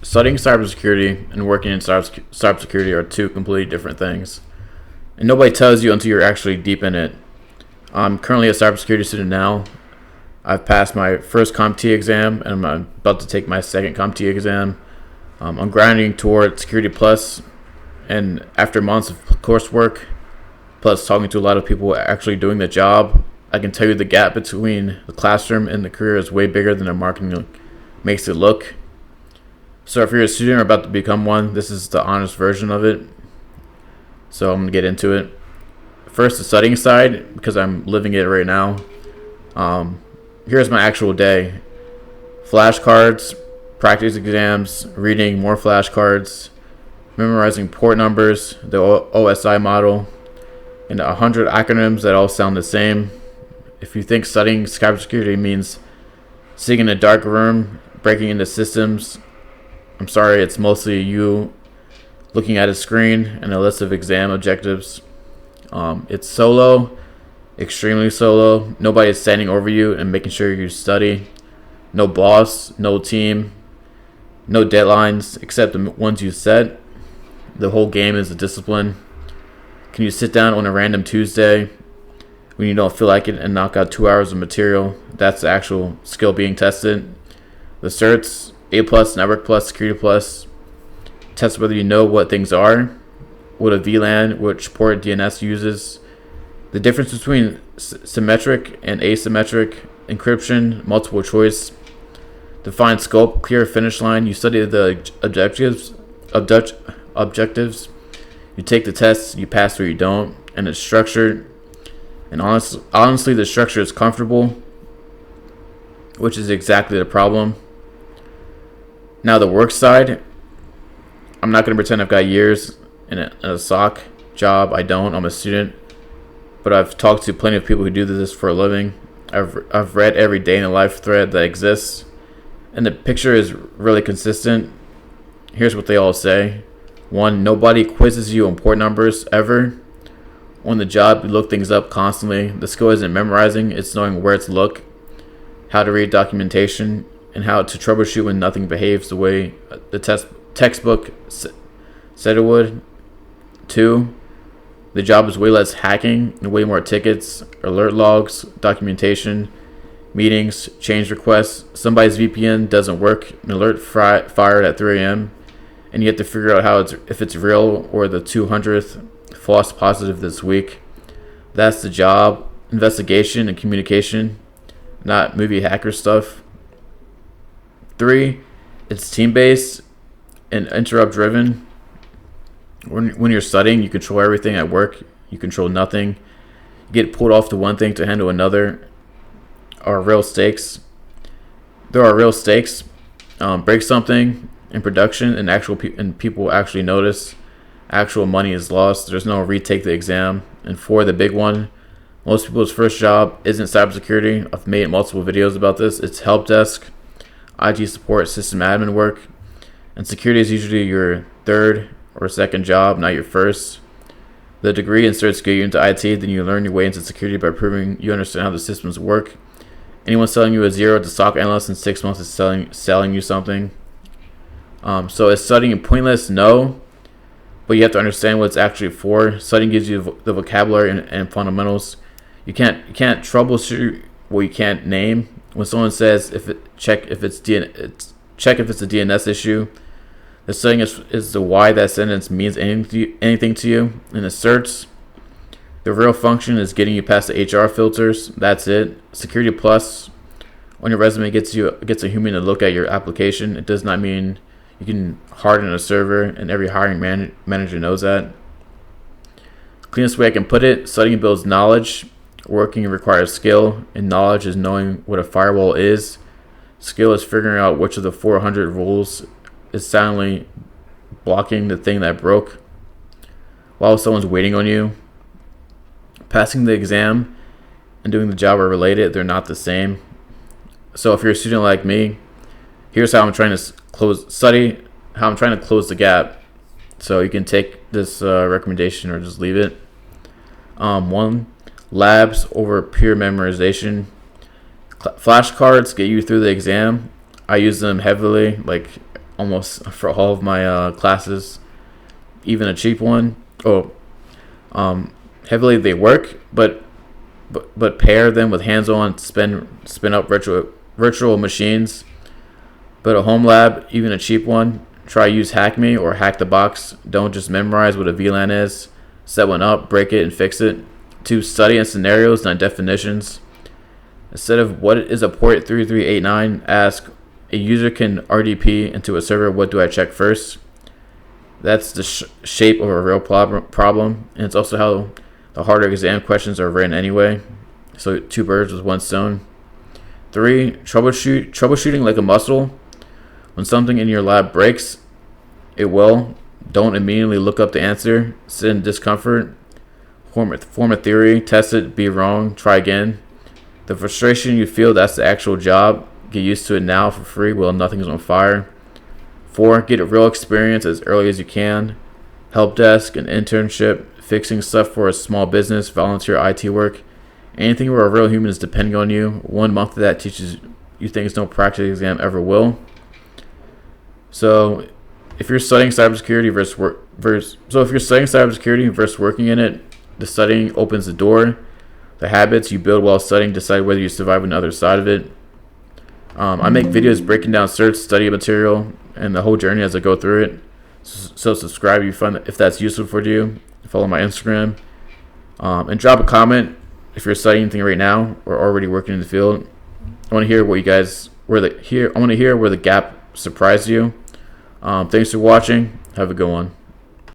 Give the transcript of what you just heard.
Studying cybersecurity and working in cybersecurity are two completely different things. And nobody tells you until you're actually deep in it. I'm currently a cybersecurity student now. I've passed my first CompTIA exam and I'm about to take my second CompTIA exam. I'm grinding toward Security Plus, and after months of coursework, plus talking to a lot of people actually doing the job, I can tell you the gap between the classroom and the career is way bigger than the marketing makes it look. So if you're a student or about to become one, this is the honest version of it. So I'm going to get into it. First, the studying side, because I'm living it right now. Here's my actual day. Flashcards, practice exams, reading more flashcards, memorizing port numbers, the OSI model, and 100 acronyms that all sound the same. If you think studying cybersecurity means sitting in a dark room, breaking into systems, I'm sorry, it's mostly you looking at a screen and a list of exam objectives. It's solo, extremely solo. Nobody is standing over you and making sure you study. No boss, no team, no deadlines except the ones you set. The whole game is a discipline. Can you sit down on a random Tuesday when you don't feel like it and knock out 2 hours of material? That's the actual skill being tested. The Certs, A+, Network Plus, Security Plus, test whether you know what things are, what a VLAN, which port DNS uses, the difference between symmetric and asymmetric, encryption, multiple choice, define scope, clear finish line. You study the objectives. You take the tests, you pass or you don't, and it's structured. And honestly, the structure is comfortable, which is exactly the problem. Now the work side, I'm not going to pretend I've got years in a SOC job. I don't. I'm a student. But I've talked to plenty of people who do this for a living. I've read every day in the life thread that exists. And the picture is really consistent. Here's what they all say. 1, nobody quizzes you on port numbers ever. On the job, you look things up constantly. The skill isn't memorizing, it's knowing where to look, how to read documentation, and how to troubleshoot when nothing behaves the way the textbook said it would. 2, the job is way less hacking and way more tickets, alert logs, documentation, meetings, change requests. Somebody's VPN doesn't work, an alert fired at 3 a.m., and you have to figure out if it's real or the 200th false positive this week. That's the job. Investigation and communication, not movie hacker stuff. 3, it's team-based and interrupt-driven. When you're studying, you control everything at work. You control nothing. You get pulled off to one thing to handle another. There are real stakes. Break something in production and people actually notice. Actual money is lost. There's no retake the exam. And 4, the big one, most people's first job isn't cybersecurity. I've made multiple videos about this. It's help desk, IT support, system admin work. And security is usually your third or second job, not your first. The degree in Certs get you into IT, then you learn your way into security by proving you understand how the systems work. Anyone selling you a 0 to SOC analyst in 6 months is selling you something. So is studying pointless? No. But you have to understand what it's actually for. Studying gives you the vocabulary and fundamentals. You can't troubleshoot what you can't name. When someone says check if it's a DNS issue, the studying is the why that sentence means anything to you. In the Certs, the real function is getting you past the HR filters. That's it. Security Plus on your resume gets a human to look at your application. It does not mean you can harden a server, and every hiring manager knows that. Cleanest way I can put it, studying builds knowledge, working requires skill, and knowledge is knowing what a firewall is. Skill is figuring out which of the 400 rules is silently blocking the thing that broke while someone's waiting on you. Passing the exam and doing the job are related, they're not the same. So if you're a student like me, here's how I'm trying to close the gap. So you can take this recommendation or just leave it. 1, labs over pure memorization. Flashcards get you through the exam. I use them heavily. Like almost for all of my classes, even a cheap one. Heavily they work, but pair them with hands-on spin up virtual machines. But a home lab, even a cheap one, try use Hack Me or Hack the Box. Don't just memorize what a VLAN is. Set one up, break it, and fix it. 2. Study in scenarios, not definitions. Instead of what is a port 3389, ask a user can RDP into a server. What do I check first? That's the shape of a real problem, and it's also how the harder exam questions are written anyway. So 2 birds with 1 stone. 3. Troubleshooting like a muscle. When something in your lab breaks, it will. Don't immediately look up the answer. Sit in discomfort. Form a theory. Test it. Be wrong. Try again. The frustration you feel, that's the actual job. Get used to it now for free while nothing's on fire. 4. Get a real experience as early as you can. Help desk, an internship, fixing stuff for a small business, volunteer IT work. Anything where a real human is depending on you. 1 month of that teaches you things no practice exam ever will. So if you're studying cybersecurity versus working in it, the studying opens the door. The habits you build while studying decide whether you survive on the other side of it. I make videos breaking down Certs, study material, and the whole journey as I go through it. So subscribe if that's useful for you. Follow my Instagram. And drop a comment if you're studying anything right now or already working in the field. I want to hear where the gap surprised you. Thanks for watching. Have a good one.